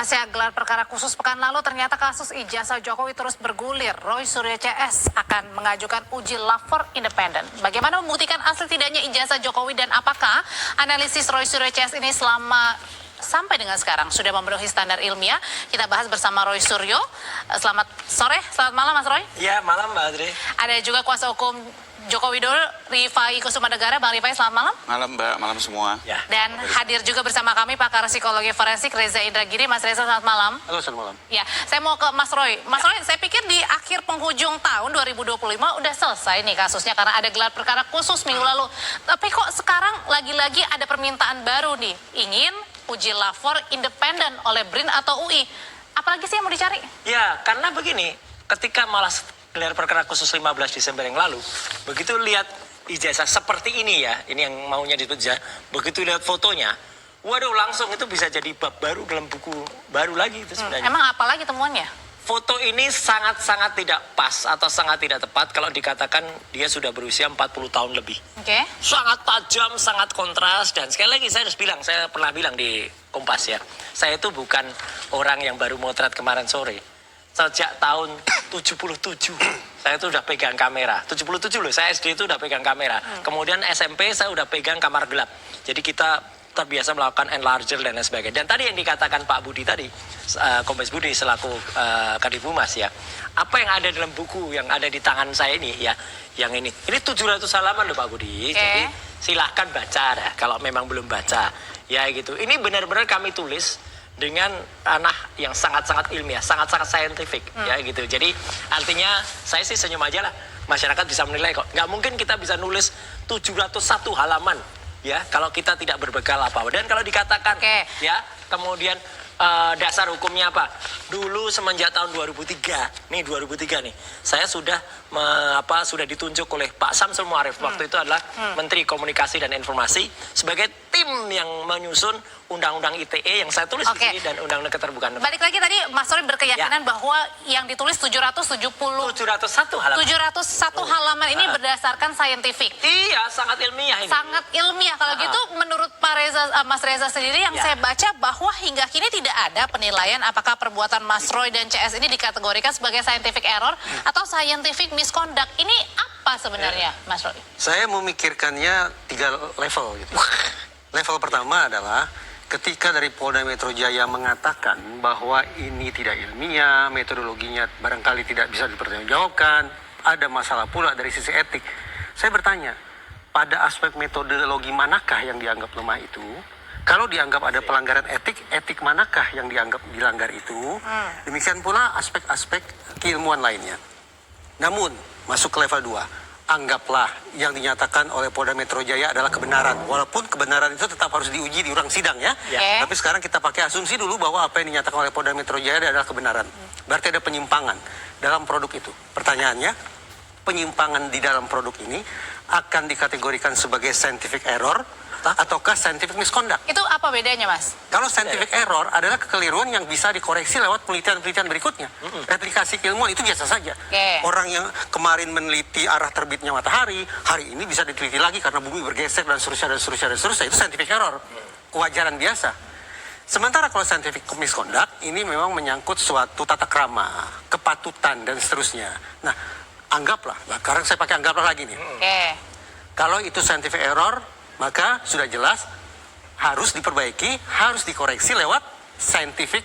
Pasca gelar perkara khusus pekan lalu, ternyata kasus ijazah Jokowi terus bergulir. Roy Suryo CS akan mengajukan uji lapor independen. Bagaimana membuktikan asli tidaknya ijazah Jokowi dan apakah analisis Roy Suryo CS ini sampai dengan sekarang sudah memenuhi standar ilmiah? Kita bahas bersama Roy Suryo. Selamat sore, selamat malam Mas Roy. Ya, malam Mbak Adri. Ada juga kuasa hukum Joko Widodo, Rifai Kusumadegara. Bang Rifai, selamat malam. Malam Mbak, malam semua. Ya. Dan hadir juga bersama kami pakar psikologi forensik Reza Indragiri. Mas Reza, selamat malam. Halo, selamat malam. Ya, saya mau ke Mas Roy. Mas Roy, saya pikir di akhir penghujung tahun 2025 udah selesai nih kasusnya karena ada gelar perkara khusus minggu lalu. Tapi kok sekarang lagi-lagi ada permintaan baru nih, ingin uji lapor independen oleh BRIN atau UI. Apalagi sih yang mau dicari? Ya, karena begini, ketika malah gelar perkara khusus 15 Desember yang lalu, begitu lihat ijazah seperti ini ya, ini yang maunya disebut ijazah, begitu lihat fotonya, waduh langsung itu bisa jadi bab baru dalam buku baru lagi itu sebenarnya. Emang apa lagi temuannya? Foto ini sangat-sangat tidak pas atau sangat tidak tepat kalau dikatakan dia sudah berusia 40 tahun lebih. Oke. Sangat tajam, sangat kontras, dan sekali lagi saya harus bilang, saya pernah bilang di Kompas ya, saya itu bukan orang yang baru motret kemarin sore. Sejak tahun 77 saya itu udah pegang kamera. 77 loh, saya SD itu udah pegang kamera. Kemudian SMP saya udah pegang kamar gelap. Jadi kita terbiasa melakukan enlarger dan lain sebagainya. Dan tadi yang dikatakan Pak Budi tadi, Kombes Budi selaku Kadif Humas ya, apa yang ada dalam buku yang ada di tangan saya ini ya, yang ini 700 halaman loh Pak Budi. Jadi silahkan baca ya, kalau memang belum baca ya gitu. Ini benar-benar kami tulis dengan ranah yang sangat-sangat ilmiah, sangat-sangat saintifik ya gitu. Jadi artinya saya sih senyum aja lah, masyarakat bisa menilai kok. Nggak mungkin kita bisa nulis 701 halaman ya kalau kita tidak berbekal apa-apa. Dan kalau dikatakan ya kemudian dasar hukumnya apa? Dulu semenjak tahun 2003 nih, saya sudah sudah ditunjuk oleh Pak Samsul Muarif, waktu itu adalah Menteri Komunikasi dan Informasi, sebagai tim yang menyusun Undang-Undang ITE yang saya tulis di sini dan Undang-Undang Keterbukaan. Balik lagi tadi Mas Roy berkeyakinan bahwa yang ditulis 701 halaman. 701 halaman ini berdasarkan saintifik. Iya, sangat ilmiah ini. Sangat ilmiah. Kalau gitu menurut Pak Reza, Mas Reza sendiri yang saya baca bahwa hingga kini tidak ada penilaian apakah perbuatan Mas Roy dan CS ini dikategorikan sebagai scientific error atau scientific misconduct. Ini apa sebenarnya, Mas Roy? Saya memikirkannya 3 level gitu. Level pertama adalah ketika dari Polda Metro Jaya mengatakan bahwa ini tidak ilmiah, metodologinya barangkali tidak bisa dipertanggungjawabkan, ada masalah pula dari sisi etik. Saya bertanya, pada aspek metodologi manakah yang dianggap lemah itu? Kalau dianggap ada pelanggaran etik, etik manakah yang dianggap dilanggar itu? Demikian pula aspek-aspek keilmuan lainnya. Namun, masuk ke level 2. Anggaplah yang dinyatakan oleh Polda Metro Jaya adalah kebenaran. Walaupun kebenaran itu tetap harus diuji di ruang sidang ya. Tapi sekarang kita pakai asumsi dulu bahwa apa yang dinyatakan oleh Polda Metro Jaya adalah kebenaran. Berarti ada penyimpangan dalam produk itu. Pertanyaannya, penyimpangan di dalam produk ini akan dikategorikan sebagai scientific error ataukah scientific misconduct? Itu apa bedanya, Mas? Kalau scientific error adalah kekeliruan yang bisa dikoreksi lewat penelitian-penelitian berikutnya. Replikasi keilmuan itu biasa saja. Orang yang kemarin meneliti arah terbitnya matahari, hari ini bisa diteliti lagi karena bumi bergeser dan seterusnya dan seterusnya dan seterusnya. Itu scientific error. Kewajaran biasa. Sementara kalau scientific misconduct ini memang menyangkut suatu tata krama, kepatutan dan seterusnya. Nah, anggaplah, sekarang saya pakai anggaplah lagi nih. Kalau itu scientific error, maka sudah jelas harus diperbaiki, harus dikoreksi lewat scientific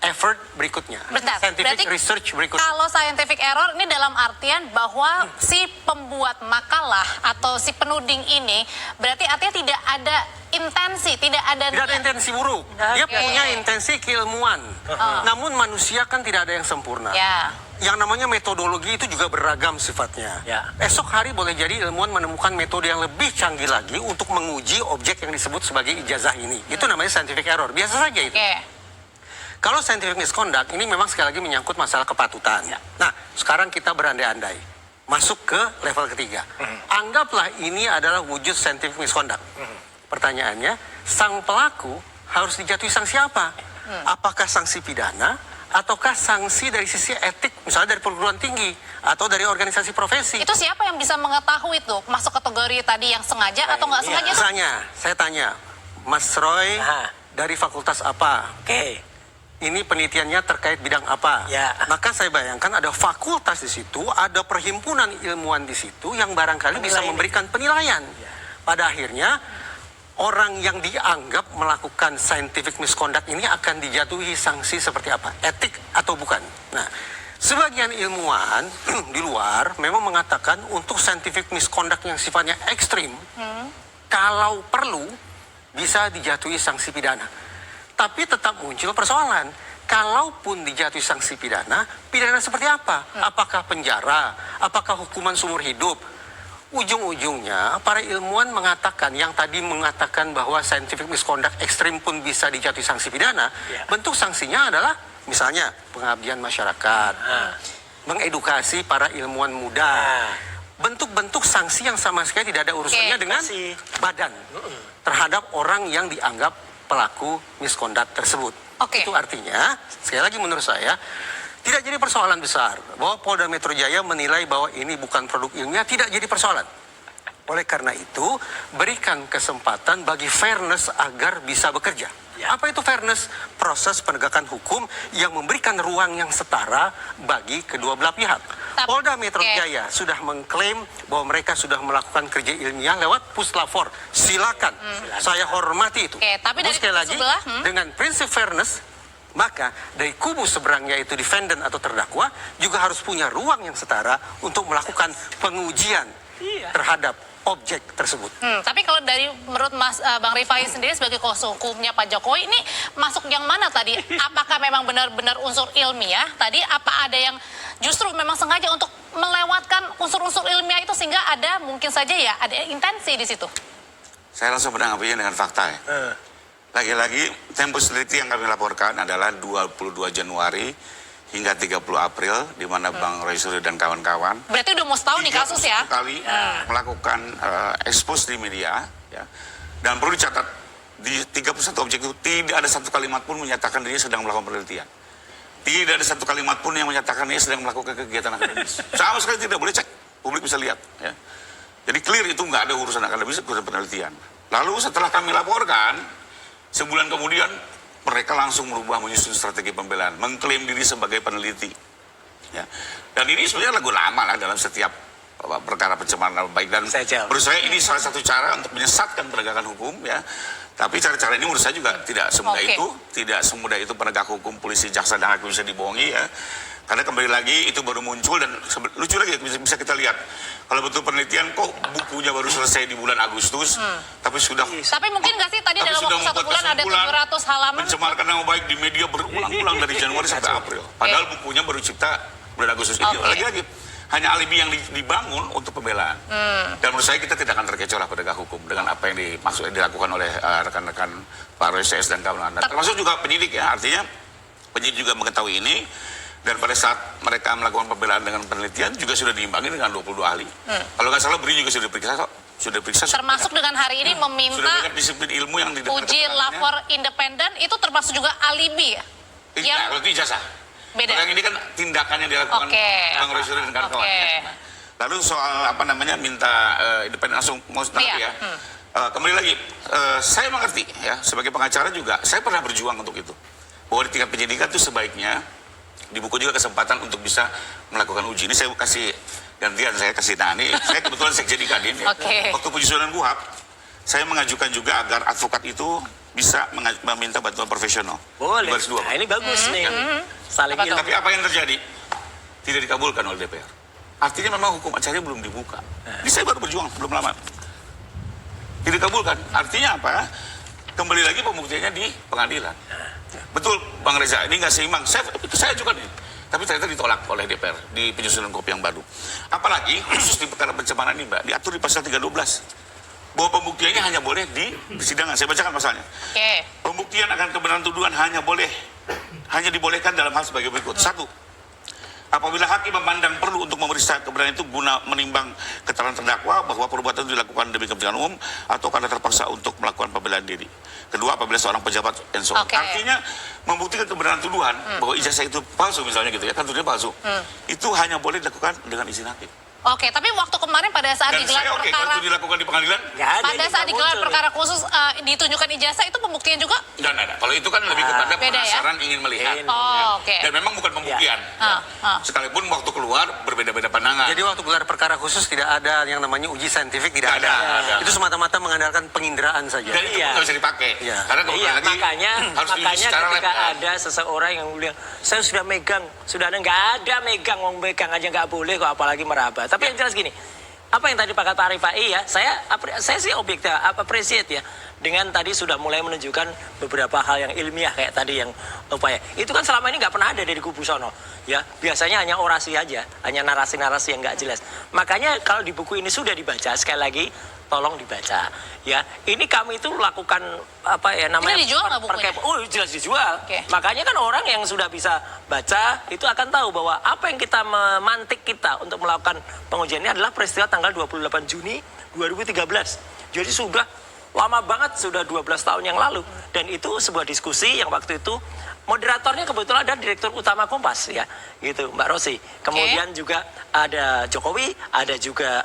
effort berikutnya. Bentar, scientific research berikutnya. Kalau scientific error ini dalam artian bahwa si pembuat makalah atau si penuding ini berarti artinya tidak ada intensi, tidak ada intensi buruk. Dia punya intensi keilmuan. Namun manusia kan tidak ada yang sempurna. Yang namanya metodologi itu juga beragam sifatnya. Esok hari boleh jadi ilmuwan menemukan metode yang lebih canggih lagi untuk menguji objek yang disebut sebagai ijazah ini. Itu namanya scientific error. Biasa saja itu. Kalau scientific misconduct ini memang sekali lagi menyangkut masalah kepatutan. Nah, sekarang kita berandai-andai. Masuk ke level ketiga. Anggaplah ini adalah wujud scientific misconduct. Pertanyaannya, sang pelaku harus dijatuhi sanksi apa? Apakah sanksi pidana? Ataukah sanksi dari sisi etik, misalnya dari perguruan tinggi atau dari organisasi profesi? Itu siapa yang bisa mengetahui itu masuk kategori tadi yang sengaja atau nggak sengaja? Misalnya, saya tanya, Mas Roy dari fakultas apa? ini penelitiannya terkait bidang apa. Ya. Maka saya bayangkan ada fakultas di situ, ada perhimpunan ilmuwan di situ yang barangkali bisa Penilaian. memberikan penilaian. Pada akhirnya orang yang dianggap melakukan scientific misconduct ini akan dijatuhi sanksi seperti apa? Etik atau bukan? Nah, sebagian ilmuwan di luar memang mengatakan untuk scientific misconduct yang sifatnya ekstrim, kalau perlu bisa dijatuhi sanksi pidana. Tapi tetap muncul persoalan. Kalaupun dijatuhi sanksi pidana seperti apa? Apakah penjara? Apakah hukuman seumur hidup? Ujung-ujungnya para ilmuwan mengatakan, yang tadi mengatakan bahwa scientific misconduct ekstrim pun bisa dijatuhi sanksi pidana, bentuk sanksinya adalah misalnya pengabdian masyarakat, mengedukasi para ilmuwan muda, bentuk-bentuk sanksi yang sama sekali tidak ada urusannya dengan badan terhadap orang yang dianggap pelaku misconduct tersebut. Itu artinya, sekali lagi menurut saya, tidak jadi persoalan besar bahwa Polda Metro Jaya menilai bahwa ini bukan produk ilmiah, tidak jadi persoalan. Oleh karena itu, berikan kesempatan bagi fairness agar bisa bekerja. Apa itu fairness? Proses penegakan hukum yang memberikan ruang yang setara bagi kedua belah pihak. Polda Metro Jaya sudah mengklaim bahwa mereka sudah melakukan kerja ilmiah lewat puslapor. Silakan, saya hormati itu. Tapi dari sekali lagi, sebelah, dengan prinsip fairness, maka dari kubu seberangnya itu defendant atau terdakwa juga harus punya ruang yang setara untuk melakukan pengujian terhadap objek tersebut. Tapi kalau dari menurut Bang Rifai sendiri sebagai kuasa hukumnya Pak Jokowi, ini masuk yang mana tadi? Apakah memang benar-benar unsur ilmiah tadi? Apa ada yang justru memang sengaja untuk melewatkan unsur-unsur ilmiah itu sehingga ada mungkin saja ya ada intensi di situ? Saya langsung menanggapinya dengan fakta ya. Lagi-lagi tempus teliti yang kami laporkan adalah 22 Januari hingga 30 April, di mana Bang Roy Suryo dan kawan-kawan Berarti udah mau setahun nih kasus ya? kali melakukan expose di media, ya. Dan perlu dicatat, di 31 objek itu tidak ada satu kalimat pun menyatakan dirinya sedang melakukan penelitian. Tidak ada satu kalimat pun yang menyatakan dia sedang melakukan kegiatan akademis. Sama sekali tidak, boleh cek, publik bisa lihat. Ya. Jadi clear itu nggak ada urusan akademis, urusan penelitian. Lalu setelah kami laporkan, sebulan kemudian mereka langsung merubah, menyusun strategi pembelaan, mengklaim diri sebagai peneliti. Ya. Dan ini sebenarnya lagu lama lah dalam setiap perkara pencemaran nama baik. Dan menurut saya ini salah satu cara untuk menyesatkan penegakan hukum. Ya. Tapi cara-cara ini menurut saya juga tidak semudah itu. Tidak semudah itu penegak hukum, polisi, jaksa, dan hakim bisa dibohongi. Ya. Karena kembali lagi itu baru muncul dan lucu lagi bisa kita lihat. Kalau betul penelitian kok bukunya baru selesai di bulan Agustus, tapi sudah. Tapi mungkin nggak sih tadi dalam waktu 1 bulan ada 700 halaman? Mencemarkan nama baik di media berulang-ulang dari Januari sampai April. Padahal bukunya baru cipta bulan Agustus ini. Lagi-lagi hanya alibi yang dibangun untuk pembelaan. Dan menurut saya kita tidak akan terkecoh lah penegak hukum dengan apa yang dilakukan oleh rekan-rekan Pak Roy CS dan kawan-kawan. Termasuk juga penyidik ya, artinya penyidik juga mengetahui ini. Dan pada saat mereka melakukan pembelaan dengan penelitian juga sudah diimbangi dengan 22 ahli. Kalau nggak salah BRI juga sudah diperiksa. Termasuk dengan hari ini meminta sudah banyak disiplin ilmu yang uji lapor independen itu termasuk juga alibi ya? Kalau itu ijazah. Beda. Yang ini kan tindakan yang dilakukan Bang Roy Suryo dan kawan-kawan. Ya. Lalu soal minta independen langsung mau nanti ya. Kembali lagi, saya mengerti ya sebagai pengacara juga saya pernah berjuang untuk itu. Bahwa di tingkat penyidikan itu sebaiknya di buku juga kesempatan untuk bisa melakukan uji. Ini saya kasih gantian, saya kasih Nani. Saya kebetulan sekjen di Kadin. Ya. Waktu penyusunan KUHP, saya mengajukan juga agar advokat itu bisa meminta bantuan profesional. Boleh. Baris 2. Nah, ini bagus nih. Saling ini. Tapi apa yang terjadi? Tidak dikabulkan oleh DPR. Artinya memang hukum acaranya belum dibuka. Ini saya baru berjuang, belum lama. Tidak dikabulkan. Artinya apa? Kembali lagi pembuktiannya di pengadilan. Betul, Bang Reza, ini nggak seimbang. Saya juga nih. Tapi ternyata ditolak oleh DPR di penyusunan KUHP yang baru. Apalagi khusus di perkara pencemaran ini, Mbak, diatur di pasal 312. Bahwa pembuktiannya hanya boleh di persidangan. Saya bacakan pasalnya. Pembuktian akan kebenaran tuduhan hanya dibolehkan dalam hal sebagai berikut. 1. Apabila hakim memandang perlu untuk memeriksa kebenaran itu guna menimbang keterangan terdakwa bahwa perbuatan itu dilakukan demi kepentingan umum atau karena terpaksa untuk melakukan pembelaan diri. Kedua, apabila seorang pejabat and so on. Artinya membuktikan kebenaran tuduhan bahwa ijazah itu palsu misalnya gitu ya, kan tuduhannya palsu. Itu hanya boleh dilakukan dengan izin hakim. Oke, tapi waktu kemarin pada saat Dan digelar saya oke, kalau perkara, itu dilakukan di pengadilan, Nggak ada, pada ini saat nggak digelar muncul perkara khusus ditunjukkan ijazah itu pembuktian juga? dan ada. Kalau itu kan lebih kepada Beda ya? penasaran ingin melihat. Ini. Oh, oke. Dan memang bukan pembuktian. Ah. Sekalipun waktu keluar berbeda-beda pandangan. Jadi waktu gelar perkara khusus tidak ada yang namanya uji saintifik, tidak Tidak ada. Itu semata-mata mengandalkan penginderaan saja. Dan itu Iya. nggak bisa dipakai. Iya. Karena kalau Iya, lagi harus diuji makanya secara ketika lab. ada seseorang yang bilang, saya sudah megang, sudah ada, nggak ada megang, mau megang aja nggak boleh kok, apalagi meraba. Tapi yang jelas gini, apa yang tadi Pak kata Rifai ya, saya sih objektif, appreciate ya, dengan tadi sudah mulai menunjukkan beberapa hal yang ilmiah kayak tadi yang upaya. Itu kan selama ini nggak pernah ada dari kubu sono, ya. Biasanya hanya orasi aja, hanya narasi-narasi yang nggak jelas. Makanya kalau di buku ini sudah dibaca, sekali lagi, tolong dibaca, ya. Ini kami itu lakukan apa ya namanya? Ini dijual nggak bukunya? Oh jelas dijual. Oke. Makanya kan orang yang sudah bisa baca itu akan tahu bahwa apa yang kita memantik kita untuk melakukan pengujian ini adalah peristiwa tanggal 28 Juni 2013. Jadi sudah lama banget, sudah 12 tahun yang lalu. Dan itu sebuah diskusi yang waktu itu moderatornya kebetulan ada Direktur Utama Kompas ya, gitu Mbak Rosi. Kemudian juga ada Jokowi, ada juga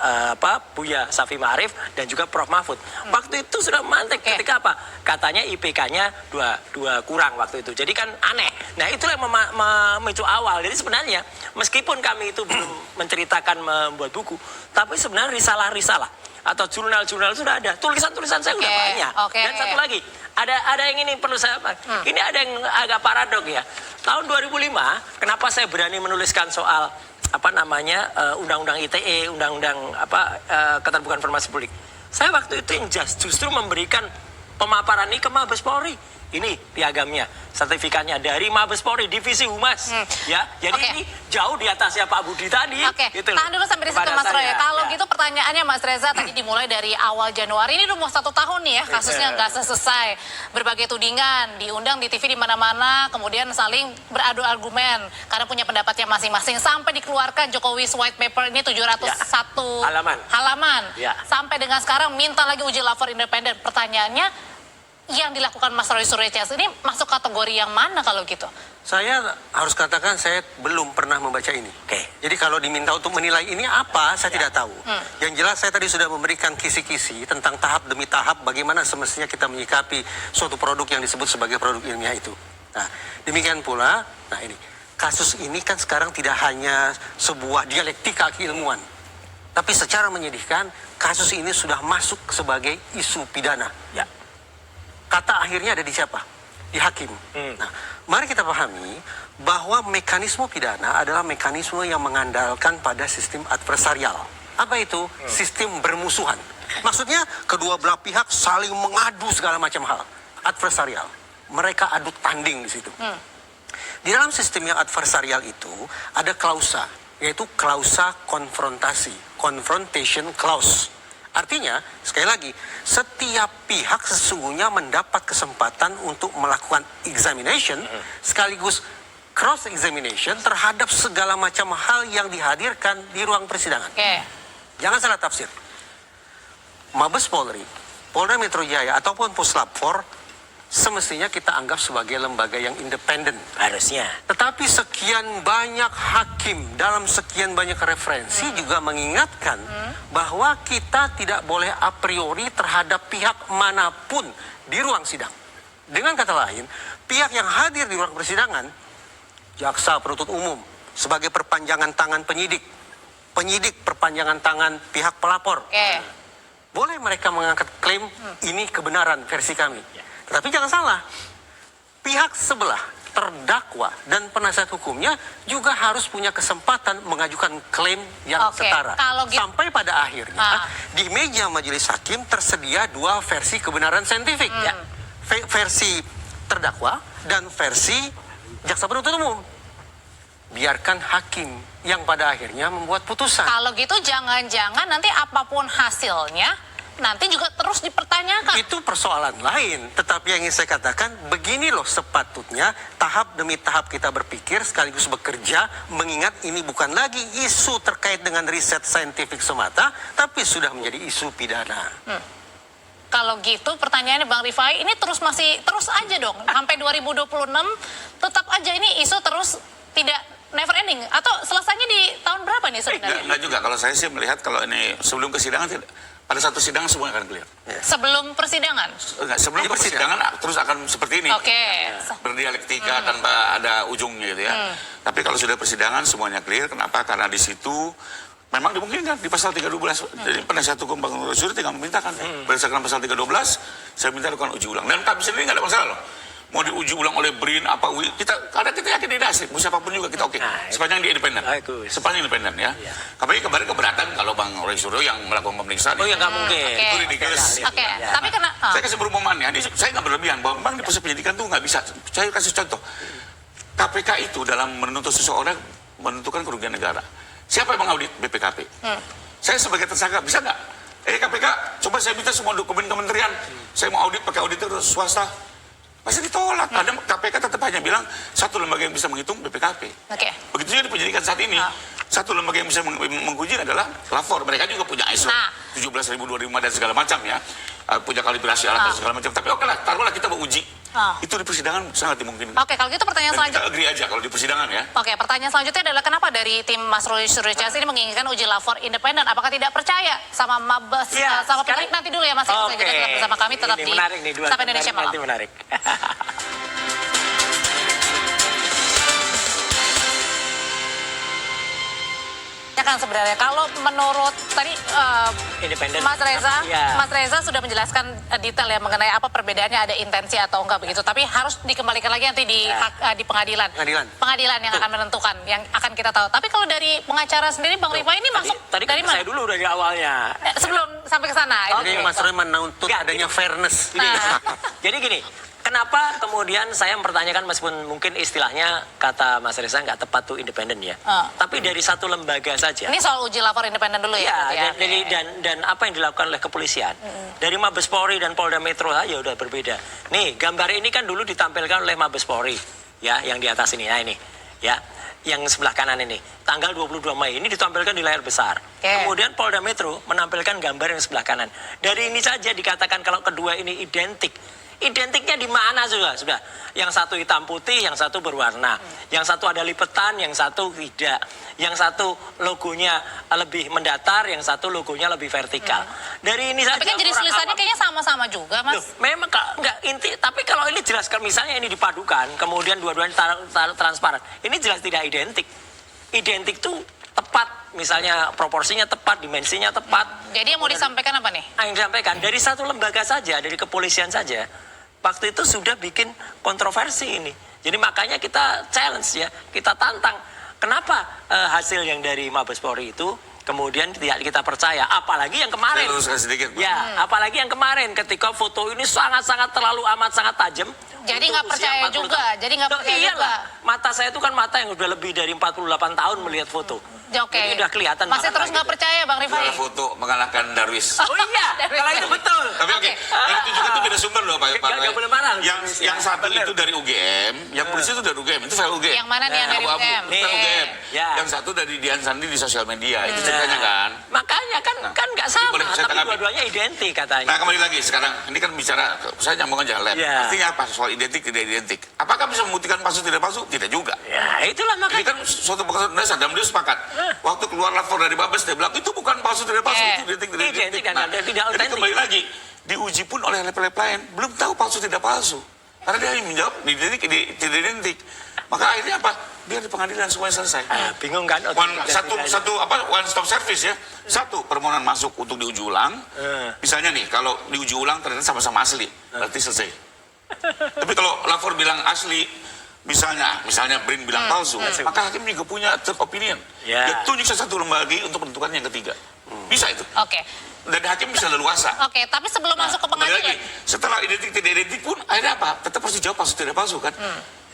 Buya Safi Ma'arif dan juga Prof Mahfud. Waktu itu sudah mantik ketika apa? Katanya IPK-nya dua kurang waktu itu. Jadi kan aneh. Nah, itulah yang memicu awal. Jadi sebenarnya meskipun kami itu belum menceritakan membuat buku, tapi sebenarnya risalah-risalah atau jurnal-jurnal sudah ada. Tulisan-tulisan saya udah banyak. Dan satu lagi, ada yang ini perlu saya ini ada yang agak paradok ya. Tahun 2005, kenapa saya berani menuliskan soal apa namanya undang-undang ITE, undang-undang keterbukaan informasi publik. Saya waktu itu yang justru memberikan pemaparan ini ke Mabes Polri. Ini piagamnya, sertifikatnya dari Mabes Polri, Divisi Humas. Ya, jadi ini jauh di atasnya Pak Budi tadi. Gitu tahan dulu sampai di situ Mas Roy. Kalau gitu pertanyaannya Mas Reza tadi dimulai dari awal Januari, ini udah mau 1 tahun nih ya, kasusnya nggak selesai. Berbagai tudingan, diundang di TV di mana-mana, kemudian saling beradu argumen karena punya pendapatnya masing-masing. Sampai dikeluarkan Jokowi's White Paper ini 701 halaman. Ya. Sampai dengan sekarang minta lagi uji lapor independen. Pertanyaannya, yang dilakukan Mas Roy Suryo CS ini masuk kategori yang mana kalau gitu? Saya harus katakan saya belum pernah membaca ini. Jadi kalau diminta untuk menilai ini apa, saya tidak tahu. Yang jelas saya tadi sudah memberikan kisi-kisi tentang tahap demi tahap bagaimana semestinya kita menyikapi suatu produk yang disebut sebagai produk ilmiah itu. Nah, demikian pula, nah ini, kasus ini kan sekarang tidak hanya sebuah dialektika keilmuan. Tapi secara menyedihkan, kasus ini sudah masuk sebagai isu pidana. Ya. Kata akhirnya ada di siapa? Di hakim. Nah, mari kita pahami bahwa mekanisme pidana adalah mekanisme yang mengandalkan pada sistem adversarial. Apa itu? Sistem bermusuhan. Maksudnya kedua belah pihak saling mengadu segala macam hal. Adversarial. Mereka adu tanding di situ. Di dalam sistem yang adversarial itu ada klausa, yaitu klausa konfrontasi, confrontation clause. Artinya, sekali lagi, setiap pihak sesungguhnya mendapat kesempatan untuk melakukan examination sekaligus cross-examination terhadap segala macam hal yang dihadirkan di ruang persidangan. Jangan salah tafsir. Mabes Polri, Polda Metro Jaya, ataupun Puslap 4 semestinya kita anggap sebagai lembaga yang independen. Harusnya. Tetapi sekian banyak hakim dalam sekian banyak referensi juga mengingatkan bahwa kita tidak boleh a priori terhadap pihak manapun di ruang sidang. Dengan kata lain, pihak yang hadir di ruang persidangan, jaksa penuntut umum sebagai perpanjangan tangan penyidik, penyidik perpanjangan tangan pihak pelapor. Boleh mereka mengangkat klaim ini kebenaran versi kami. Tapi jangan salah, pihak sebelah, terdakwa dan penasihat hukumnya juga harus punya kesempatan mengajukan klaim yang setara. Sampai pada akhirnya di meja majelis hakim tersedia dua versi kebenaran saintifik. Versi terdakwa dan versi jaksa penuntut umum. Biarkan hakim yang pada akhirnya membuat putusan. Kalau gitu jangan-jangan nanti apapun hasilnya nanti juga terus dipertanyakan. Itu persoalan lain. Tetapi yang ingin saya katakan, begini loh sepatutnya tahap demi tahap kita berpikir sekaligus bekerja, mengingat ini bukan lagi isu terkait dengan riset saintifik semata, tapi sudah menjadi isu pidana. Kalau gitu pertanyaannya Bang Rifai, ini terus aja dong. Sampai 2026 tetap aja ini isu terus tidak never ending atau selesainya di tahun berapa nih sebenarnya? Enggak juga, kalau saya sih melihat kalau ini sebelum kesidangan tidak. Pada satu sidang semuanya akan clear. Sebelum persidangan? Enggak, sebelum persidangan terus akan seperti ini. Oke. Berdialektika tanpa ada ujungnya gitu ya. Tapi kalau sudah persidangan semuanya clear. Kenapa? Karena di situ memang dimungkinkan di pasal 312. Jadi penasihat hukum Bang Roy Suryo tinggal memintakan. Berdasarkan pasal 312, saya minta lakukan uji ulang. Dan kami sendiri nggak ada masalah loh. Mau diuji ulang oleh BRIN apa UI, karena kita yakin di dasar, siapapun juga kita oke. Sepanjang dia independen. Sepanjang independen ya. Tapi kemarin keberatan kalau Bang Roy Suryo yang melakukan pemeriksaan. Oh ya nggak mungkin. Itu ridiculous. Oke, tapi kena... Saya kasih perumpamaan ya, saya nggak berlebihan bahwa memang di proses penyidikan tuh nggak bisa. Saya kasih contoh. KPK itu dalam menuntut seseorang menentukan kerugian negara. Siapa yang mengaudit BPKP? Saya sebagai tersangka bisa nggak? KPK, coba saya minta semua dokumen kementerian. Saya mau audit pakai auditor swasta. Pasti ditolak. Kadang KPK tetap hanya bilang satu lembaga yang bisa menghitung BPKP. Begitu juga di penyidikan saat ini. Satu lembaga yang bisa menguji adalah lapor. Mereka juga punya ISO 17.025 dan segala macam ya. Punya kalibrasi alat dan segala macam. Tapi oke lah, taruhlah kita mau uji. Itu di persidangan sangat dimungkinkan. Oke, kalau gitu pertanyaan dan selanjutnya. kita agree aja kalau di persidangan ya. Oke, pertanyaan selanjutnya adalah kenapa dari tim Mas Roy Suryo ini menginginkan uji lapor independen? Apakah tidak percaya sama Mabes? Sama penyidik nanti dulu ya Mas. Saya juga tetap bersama kami tetap ini di menarik nih, dua Sapa Indonesia Malam. nanti menarik. Kan sebenarnya kalau menurut tadi Independen. Mas Reza, Ya. Mas Reza sudah menjelaskan detail ya mengenai apa perbedaannya, ada intensi atau enggak begitu. Tapi harus dikembalikan lagi nanti di di pengadilan. Pengadilan yang akan menentukan, yang akan kita tahu. Tapi kalau dari pengacara sendiri, Bang Rifai ini masuk Tadi dari mana? saya dulu dari awalnya. Sebelum sampai ke sana. Jadi Mas Roy menuntut adanya fairness. Jadi gini, kenapa kemudian saya mempertanyakan meskipun mungkin istilahnya kata Mas Reza nggak tepat tuh independen ya. Tapi dari satu lembaga saja. Ini soal uji lapor independen dulu ya. Ya, dan apa yang dilakukan oleh kepolisian. Dari Mabes Polri dan Polda Metro ya udah berbeda. Nih, gambar ini kan dulu ditampilkan oleh Mabes Polri. Ya, yang di atas ini. Nah ini. Ya, yang sebelah kanan ini. Tanggal 22 Mei ini ditampilkan di layar besar. Kemudian Polda Metro menampilkan gambar yang sebelah kanan. Dari ini saja dikatakan kalau kedua ini identik. Identiknya di mana sudah? Yang satu hitam putih, yang satu berwarna. Yang satu ada lipetan, yang satu tidak. Yang satu logonya lebih mendatar, yang satu logonya lebih vertikal. Dari ini saja. Tapi kan jadi tulisannya kayaknya sama-sama juga, Mas. Loh, memang enggak inti, tapi kalau ini jelas misalnya ini dipadukan, kemudian dua-duanya transparan. Ini jelas tidak identik. Identik tuh tepat, misalnya proporsinya tepat, dimensinya tepat. Jadi yang mau disampaikan apa nih? Yang disampaikan dari satu lembaga saja, dari kepolisian saja. Waktu itu sudah bikin kontroversi ini. Jadi makanya kita challenge ya, kita tantang. Kenapa hasil yang dari Mabes Polri itu kemudian tidak kita percaya? Apalagi yang kemarin. Saya luruskan sedikit, Pak. Ya, apalagi yang kemarin ketika foto ini sangat-sangat terlalu amat sangat tajam. Jadi nggak percaya juga. Jadi nggak percaya juga. Mata saya itu kan mata yang udah lebih dari 48 tahun melihat foto. Oke. Ini udah kelihatan. Masih terus nggak percaya, Bang Rifai? Juara foto mengalahkan Darwis. Oh iya, kalau itu betul. Tapi oke, yang ditunjukkan itu beda sumber loh Pak. Nggak boleh marah. Yang satu itu dari UGM, yang polisi itu dari UGM, itu file UGM. Yang mana nih yang dari Abu-abu, UGM? itu file UGM. Ya. Yang satu dari Dian Sandi di sosial media, itu ceritanya kan. Makanya kan nggak sama, boleh saya tapi tanggapi. dua-duanya identik katanya. Nah kembali lagi sekarang, ini kan bicara, saya nyambung aja lab. Ya. Artinya apa? Soal identik tidak identik. Apakah bisa membuktikan palsu tidak palsu? Tidak juga. Ya itulah Ini makanya. kan suatu perkara dasar dan beliau sepakat. Waktu keluar lapor dari Mabes dia bilang itu bukan palsu tidak palsu, itu identik tidak Identik identik. dan Nah, tidak jadi autentik. kembali lagi diuji pun oleh lab-lab lain belum tahu palsu tidak palsu. Karena dia hanya menjawab identik tidak identik. Maka akhirnya apa? Biar di pengadilan semuanya selesai. Bingung kan? One stop service ya. Satu permohonan masuk untuk diuji ulang. Misalnya nih kalau diuji ulang ternyata sama-sama asli, berarti selesai. Tapi kalau lapor bilang asli, misalnya BRIN bilang palsu, maka hakim juga punya third opinion. Dia tunjuk satu lembaga untuk menentukan yang ketiga. Bisa itu. Oke. Dan hakim bisa leluasa. Oke, tapi sebelum masuk ke Kembali pengadilan. lagi, setelah identik tidak identik pun akhirnya apa? Tetap harus dijawab palsu tidak palsu kan?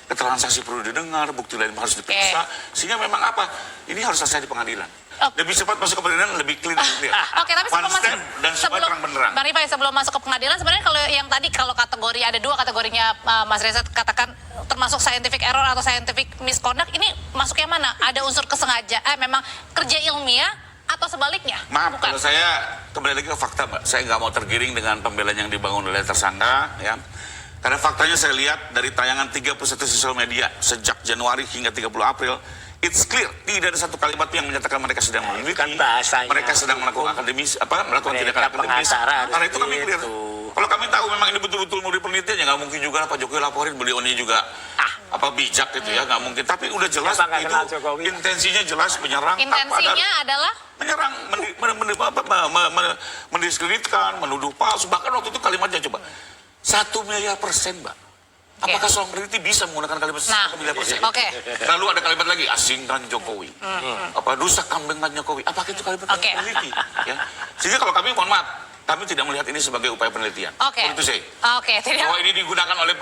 Keterangan saksi perlu didengar, bukti lain harus diperiksa. Sehingga memang apa? Ini harus selesai di pengadilan. Lebih cepat masuk ke pengadilan, lebih clean. Oke, tapi One step dan semua terang benderang. Bang Rifai, sebelum masuk ke pengadilan, sebenarnya kalau yang tadi kalau kategori ada dua kategorinya Mas Reza katakan termasuk scientific error atau scientific misconduct, ini masuknya mana? Ada unsur kesengajaan, memang kerja ilmiah atau sebaliknya? Maaf, Bukan. kalau saya kembali lagi ke fakta, Mbak. Saya nggak mau tergiring dengan pembelaan yang dibangun oleh tersangka, ya. Karena faktanya saya lihat dari tayangan 31 sosial media sejak Januari hingga 30 April, It's clear, tidak ada satu kalimat yang menyatakan mereka sedang meneliti, Kan bahasanya. mereka sedang melakukan akademis, melakukan Mereka tindakan akademis. pengacara Karena itu kami clear. gitu. Kalau kami tahu memang ini betul-betul mau penelitian, ya nggak mungkin juga lah Pak Jokowi laporin, beliau ini juga bijak gitu ya, nggak mungkin. Tapi udah jelas Siapa nggak itu kenal Jokowi? intensinya jelas menyerang. Intensinya adalah Menyerang, mendiskreditkan, menuduh palsu. Bahkan waktu itu kalimatnya coba 1 miliar %, Mbak. Apakah seorang peneliti bisa menggunakan kalimat 1 miliar %? oke. Lalu ada kalimat lagi, asingkan Jokowi. Rusak kambingkan Jokowi. Apakah itu kalimat Oke. peneliti? Ya. Sehingga kalau kami, mohon maaf, kami tidak melihat ini sebagai upaya penelitian. Oke. Itu saya. Oke, tidak. Bahwa ini digunakan oleh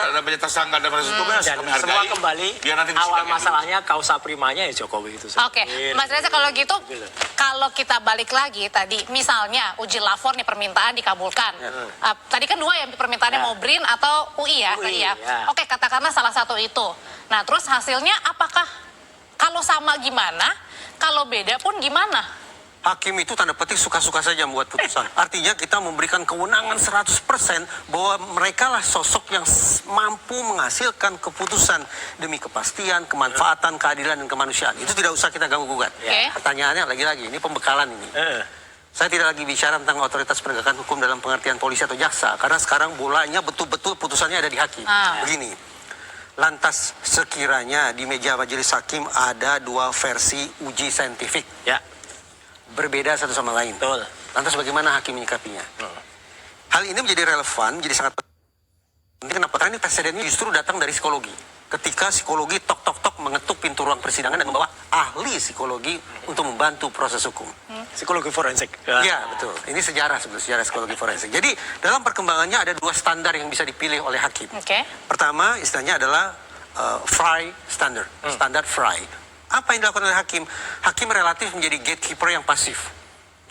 namanya tersangka dan proses hukumnya, Dan kami hargai. semua kembali Biar nanti awal disidangkan dulu. masalahnya kausa primanya ya Jokowi itu. Oke, Mas Reza kalau gitu, kalau kita balik lagi tadi, misalnya uji lapor nih permintaan dikabulkan. Tadi kan 2 ya permintaannya Ya. mau BRIN atau UI ya, UI, tadi ya. ya. Oke, katakanlah salah satu itu. Nah, terus hasilnya apakah kalau sama gimana, kalau beda pun gimana? Hakim itu tanda petik suka-suka saja membuat putusan. Artinya kita memberikan kewenangan 100% bahwa mereka lah sosok yang mampu menghasilkan keputusan demi kepastian, kemanfaatan, keadilan, dan kemanusiaan. Itu tidak usah kita ganggu-gugat. Oke. Pertanyaannya lagi-lagi, ini pembekalan ini. Saya tidak lagi bicara tentang otoritas penegakan hukum dalam pengertian polisi atau jaksa. Karena sekarang bolanya betul-betul putusannya ada di hakim. Begini, lantas sekiranya di meja majelis hakim ada 2 versi uji saintifik. Ya, Berbeda satu sama lain. betul. Lantas bagaimana hakim menyikapinya? Hal ini menjadi relevan, menjadi sangat penting. Kenapa? Karena ini presidennya justru datang dari psikologi. Ketika psikologi tok-tok-tok mengetuk pintu ruang persidangan dan membawa ahli psikologi untuk membantu proses hukum. Psikologi forensik. Ya, betul. Ini sejarah sebetulnya, sejarah psikologi forensik. Jadi, dalam perkembangannya ada 2 standar yang bisa dipilih oleh hakim. Oke. Pertama, istilahnya adalah Frey standard, standar Frey. Apa yang dilakukan oleh hakim? Hakim relatif menjadi gatekeeper yang pasif.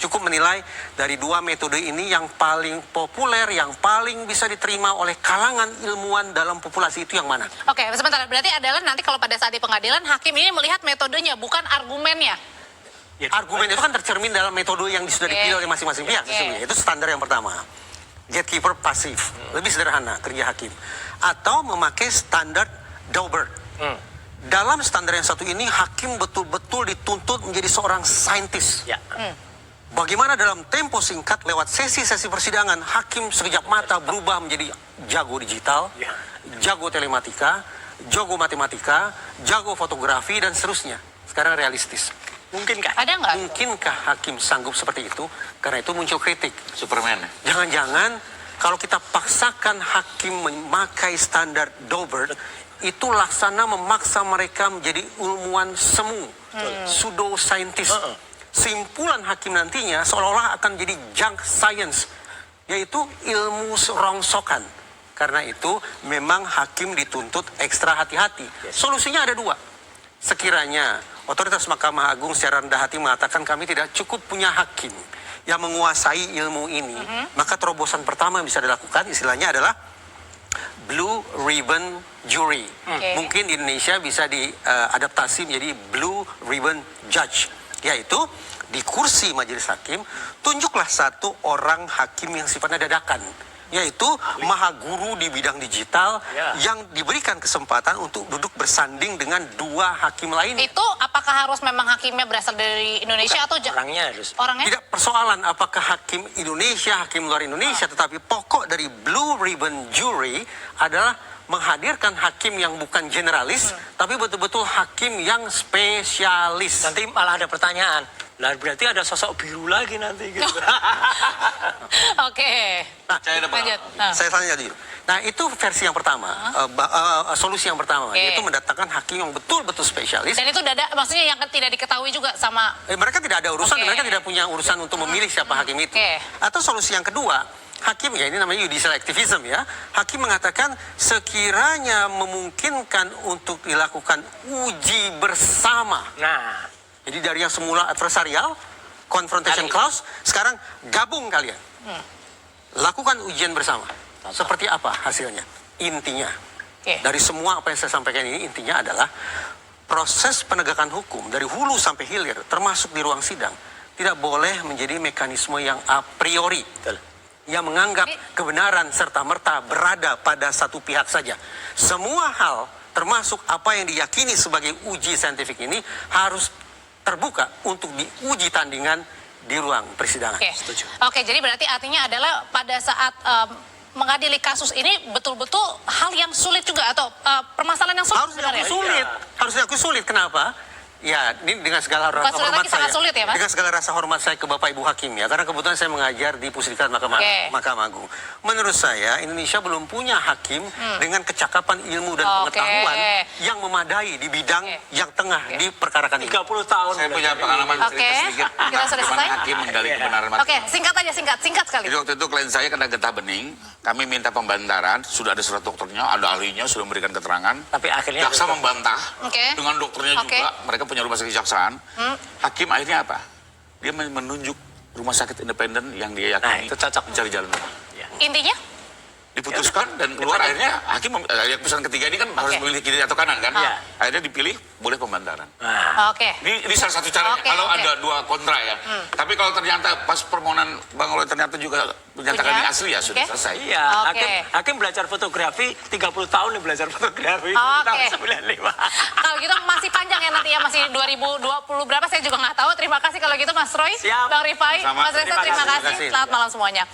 Cukup menilai dari 2 metode ini yang paling populer, yang paling bisa diterima oleh kalangan ilmuwan dalam populasi itu yang mana? Oke, sebentar. Berarti adalah nanti kalau pada saat di pengadilan, hakim ini melihat metodenya, bukan argumennya. Argumen itu kan tercermin dalam metode yang sudah dipilih oleh masing-masing pihak. Sesungguhnya. Itu standar yang pertama. Gatekeeper pasif. Lebih sederhana kerja hakim. Atau memakai standar Daubert. Dalam standar yang satu ini, hakim betul-betul dituntut menjadi seorang saintis. Ya. Bagaimana dalam tempo singkat lewat sesi-sesi persidangan, hakim sekejap mata berubah menjadi jago digital, Ya. jago telematika, jago matematika, jago fotografi, dan seterusnya. Sekarang realistis. Mungkinkah? Ada nggak? Mungkinkah hakim sanggup seperti itu? Karena itu muncul kritik. Superman. Jangan-jangan kalau kita paksakan hakim memakai standar Daubert, itu laksana memaksa mereka menjadi ilmuwan semu, pseudo scientist. Simpulan hakim nantinya seolah-olah akan jadi junk science, yaitu ilmu rongsokan. Karena itu memang hakim dituntut ekstra hati-hati. Solusinya ada 2. Sekiranya otoritas Mahkamah Agung secara rendah hati mengatakan kami tidak cukup punya hakim yang menguasai ilmu ini, maka terobosan pertama yang bisa dilakukan istilahnya adalah Blue Ribbon Jury. Mungkin di Indonesia bisa diadaptasi menjadi Blue Ribbon Judge, yaitu di kursi majelis hakim tunjuklah satu orang hakim yang sifatnya dadakan, yaitu maha guru di bidang digital yang diberikan kesempatan untuk duduk bersanding dengan 2 hakim lain. Itu apakah harus memang hakimnya berasal dari Indonesia atau Orangnya harus. orangnya? Tidak persoalan apakah hakim Indonesia, hakim luar Indonesia, tetapi pokok dari Blue Ribbon Jury adalah menghadirkan hakim yang bukan generalis, tapi betul-betul hakim yang spesialis. Nanti malah ada pertanyaan. Lah berarti ada sosok biru lagi nanti gitu. Oke. Saya dapat. Lanjut. Saya tanya dulu. Nah, itu versi yang pertama, solusi yang pertama, Oke. yaitu mendatangkan hakim yang betul-betul spesialis. Dan itu maksudnya yang tidak diketahui juga sama. Mereka tidak ada urusan, Oke. mereka tidak punya urusan untuk memilih siapa hakim itu. Oke. Atau solusi yang kedua, hakim, ya ini namanya judicial activism ya, hakim mengatakan sekiranya memungkinkan untuk dilakukan uji bersama. Nah, Jadi dari yang semula adversarial, confrontation clause, sekarang gabung kalian. Lakukan ujian bersama. Seperti apa hasilnya? Intinya, Oke. dari semua apa yang saya sampaikan ini, intinya adalah proses penegakan hukum dari hulu sampai hilir, termasuk di ruang sidang, tidak boleh menjadi mekanisme yang a priori. Yang menganggap kebenaran serta-merta berada pada satu pihak saja. Semua hal termasuk apa yang diyakini sebagai uji saintifik ini harus terbuka untuk diuji tandingan di ruang persidangan. Oke. Oke, jadi berarti artinya adalah pada saat mengadili kasus ini betul-betul hal yang sulit juga atau permasalahan yang sulit Harus diakui sebenarnya. sulit. Harus diakui sulit. Kenapa? Ya, ini dengan segala rasa sulit hormat lagi, sangat saya. sulit ya, Mas? Dengan segala rasa hormat saya ke Bapak Ibu Hakim ya. Karena kebetulan saya mengajar di Pusdikat Mahkamah Agung. Menurut saya Indonesia belum punya hakim dengan kecakapan ilmu dan pengetahuan yang memadai di bidang yang tengah diperkarakan ini. 30 tahun. Saya punya pengalaman cerita sedikit Kita tentang sudah bagaimana selesai? hakim menggali kebenaran Oke, material. singkat aja, singkat sekali. Jadi waktu itu klien saya kena getah bening, kami minta pembantaran, sudah ada surat dokternya, ada ahlinya, sudah memberikan keterangan. Tapi akhirnya Jaksa membantah Oke. dengan dokternya Oke. juga, mereka punya rumah sakit kejaksaan. Hakim akhirnya apa? Dia menunjuk rumah sakit independen yang dia yakini itu cocok. mencari jalan. Intinya? Diputuskan dan keluar akhirnya hakim yang putusan ketiga ini kan harus memilih kiri atau kanan kan? Iya. Akhirnya dipilih boleh pembantaran. Oke. Ini salah satu caranya. Oke, Kalau oke. ada dua kontra ya. Tapi kalau ternyata pas permohonan Bang Oloy ternyata juga menyatakan Punya. ini asli ya sudah Oke. selesai. Iya, Oke. hakim belajar fotografi 30 tahun nih belajar fotografi. Oke. Tahun 95. Kalau gitu masih panjang ya nanti ya, masih 2020 berapa saya juga nggak tahu. Terima kasih kalau gitu Mas Roy, Siap. Bang Rifai, Sama. Mas Reza, terima Terima kasih. kasih. Selamat malam semuanya.